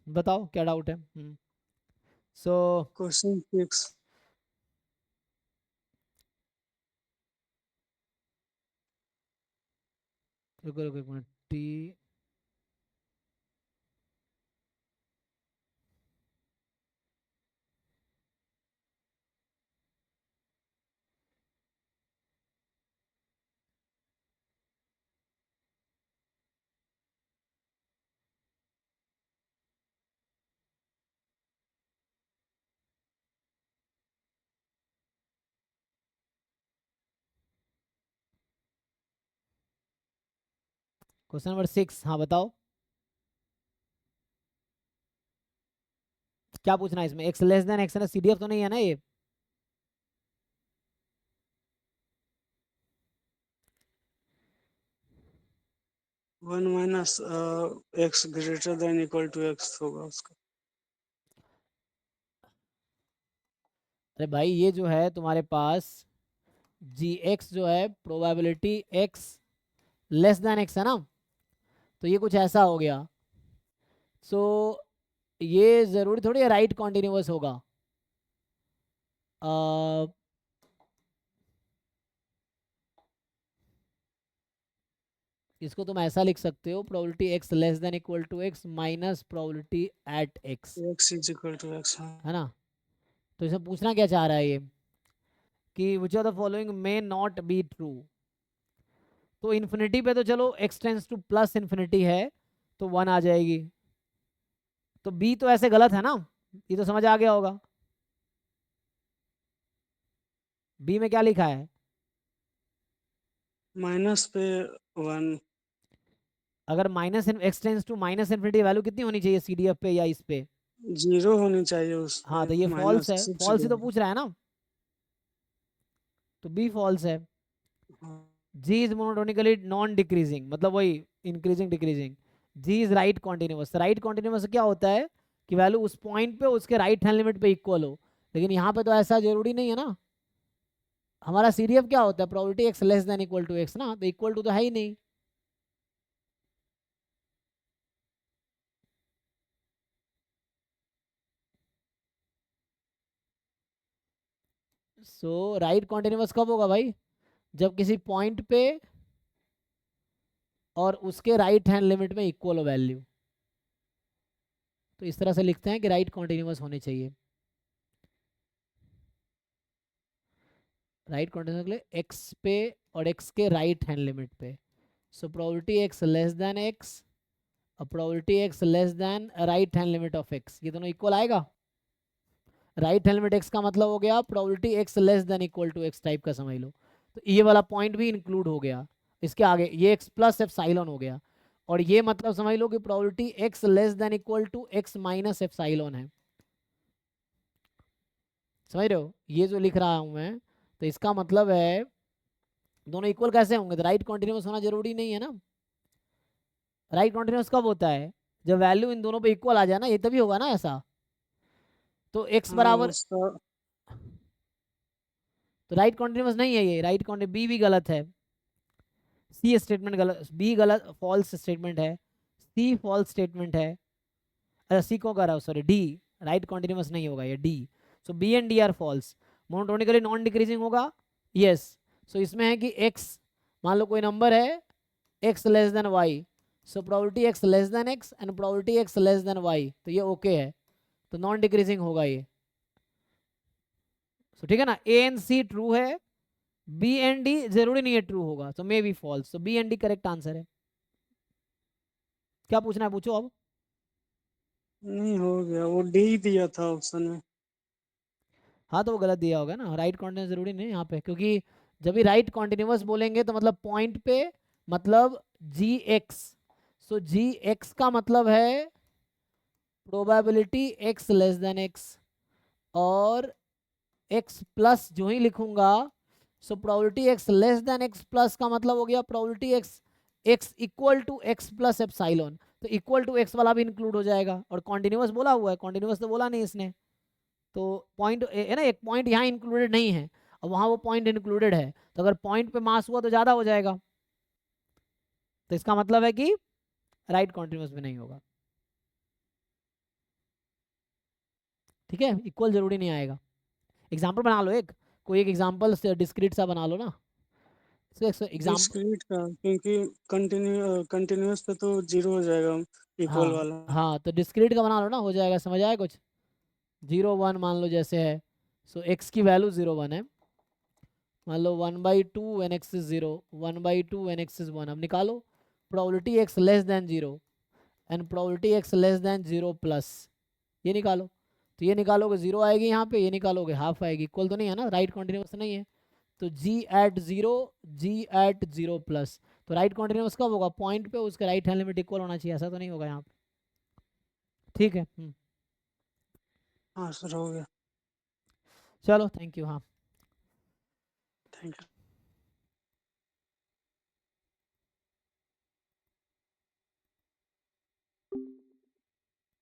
बताओ क्या डाउट है। So question 6। रुको रुको एक मिनट। टी क्वेश्चन नंबर 6, हाँ बताओ क्या पूछना है इसमें। एक्स लेस देन एक्स है ना, सीडीएफ तो नहीं है ना ये। 1 minus x greater than equal to x होगा उसका। अरे भाई ये जो है तुम्हारे पास जी एक्स जो है probability x less than x है ना, तो ये कुछ ऐसा हो गया। सो ये जरूरी थोड़ी है राइट कॉन्टिन्यूअस होगा। अ, इसको तुम ऐसा लिख सकते हो, probability x less than equal to x minus probability at x, x is equal to x, हाँ। है ना। तो इसमें पूछना क्या चाह रहा है ये कि which of the following may not be true. तो इन्फिनिटी पे तो चलो x tends two plus infinity है तो 1 आ जाएगी। तो बी तो ऐसे गलत है ना, ये तो समझ आ गया होगा। बी में क्या लिखा है। माइनस पे 1। अगर minus x tends to minus infinity value कितनी होनी चाहिए सीडीएफ पे या इस पे। 0 होनी चाहिए उस हाँ पे, तो ये फॉल्स माइनस है, सिर्फ फॉल्स ही 0। तो पूछ रहा है ना, तो बी फॉल्स है। हाँ। G is monotonically non decreasing, मतलब वही increasing decreasing. G is right continuous. Right continuous क्या होता है कि वैल्यू उस पॉइंट पे उसके राइट हैंड लिमिट पे इक्वल हो, लेकिन यहाँ पे तो ऐसा जरूरी नहीं है ना। हमारा सीडीएफ क्या होता है, probability x less than equal to x ना, तो इक्वल टू तो है ही नहीं। सो राइट कॉन्टिन्यूअस कब होगा भाई, जब किसी पॉइंट पे और उसके राइट हैंड लिमिट में इक्वल हो वैल्यू। तो इस तरह से लिखते हैं कि राइट कॉन्टिन्यूअस होने चाहिए। राइट कॉन्टिन्यूअस के लिए एक्स पे और एक्स के राइट हैंड लिमिट पे। So probability x less than x और probability x less than right hand limit of X, ये दोनों इक्वल आएगा। राइट हैंड लिमिट एक्स का मतलब हो गया probability x less than equal to x type का समझ लो। तो ये वाला पॉइंट भी इंक्लूड हो गया इसके आगे, ये एक्स प्लस एप्सिलॉन हो गया। और ये मतलब समझ लो कि probability x less than equal to x minus epsilon है। समझ रहे हो ये जो लिख रहा हूं मैं, तो इसका मतलब है दोनों इक्वल कैसे होंगे, तो राइट कॉन्टिन्यूस होना जरूरी नहीं है ना। राइट कॉन्टिन्यूस कब होता है, जब वैल्यू इन दोनों पे इक्वल आ जाए ना, ये तभी होगा ना ऐसा। तो एक्स हाँ बराबर, उसका। तो राइट कॉन्टिन्यूस नहीं है ये, राइट कॉन्टिन्यूस बी भी गलत है। सी स्टेटमेंट गलत, बी गलत फॉल्स स्टेटमेंट है, सी फॉल्स स्टेटमेंट है। अच्छा सी को कर रहा हूँ, सॉरी डी राइट कॉन्टिन्यूस नहीं होगा ये D. So B and D are false. Monotonically non decreasing होगा, यस। सो इसमें है कि एक्स, मान लो कोई नंबर है x less than y, so probability x less than x and probability x less than y, तो ये ओके है, तो नॉन डिक्रीजिंग होगा ये। सो ठीक है ना, ए एंड सी ट्रू है, बी एंड डी जरूरी नहीं है ट्रू होगा, तो मे बी फॉल्स, तो B and D correct answer है। क्या पूछना है पूछो अब। नहीं, हो गया, वो डी दिया था ऑप्शन में। हाँ तो वो गलत दिया होगा ना, राइट कॉन्टिन्यूस जरूरी नहीं है यहाँ पे, क्योंकि जब भी राइट कॉन्टिन्यूस बोलेंगे तो मतलब पॉइंट पे, मतलब जी एक्स। सो जी एक्स का मतलब है probability x less than x, और एक्स प्लस जो ही लिखूंगा, so probability x less than x plus का मतलब हो गया probability x x equal to x plus epsilon, तो इक्वल टू एक्स वाला भी इंक्लूड हो जाएगा। और कॉन्टिन्यूस बोला हुआ है, कॉन्टिन्यूस तो बोला नहीं इसने, तो पॉइंट है ना, एक पॉइंट यहाँ इंक्लूडेड नहीं है और वहाँ वो पॉइंट इंक्लूडेड है, तो अगर पॉइंट पे मास हुआ तो ज़्यादा हो जाएगा, तो इसका मतलब है कि राइट कॉन्टिन्यूस में नहीं होगा। ठीक है, इक्वल जरूरी नहीं आएगा। एग्जाम्पल बना लो एक, कोई एक एग्जाम्पल डिस्क्रीट सा बना लो ना। एग्जाम्पल, डिस्क्रीट का, क्योंकि कंटिन्यूअस पे तो जीरो हो जाएगा इक्वल हाँ वाला। हाँ, तो डिस्क्रीट का बना लो ना, हो जाएगा, समझ आया कुछ। 0 1 मान लो जैसे है, सो एक्स की वैल्यू 0 1 है, मान लो 1/2 when x is 0, 1/2 when x is 1। अब निकालो probability x less than 0 and probability x less than 0 plus, ये निकालो। तो ये निकालोगे 0 आएगी यहाँ पे, ये निकालोगे हाफ आएगी, इक्वल तो नहीं है ना, राइट कॉन्टिन्यूस नहीं है। तो g at 0, g at 0 plus, तो राइट कॉन्टिन्यूस कब होगा, पॉइंट पे उसका राइट हैंड लिमिट इक्वल होना चाहिए, ऐसा तो नहीं होगा यहाँ पे। ठीक है, हाँ सर, हो गया। चलो थैंक यू। हाँ थैंक यू।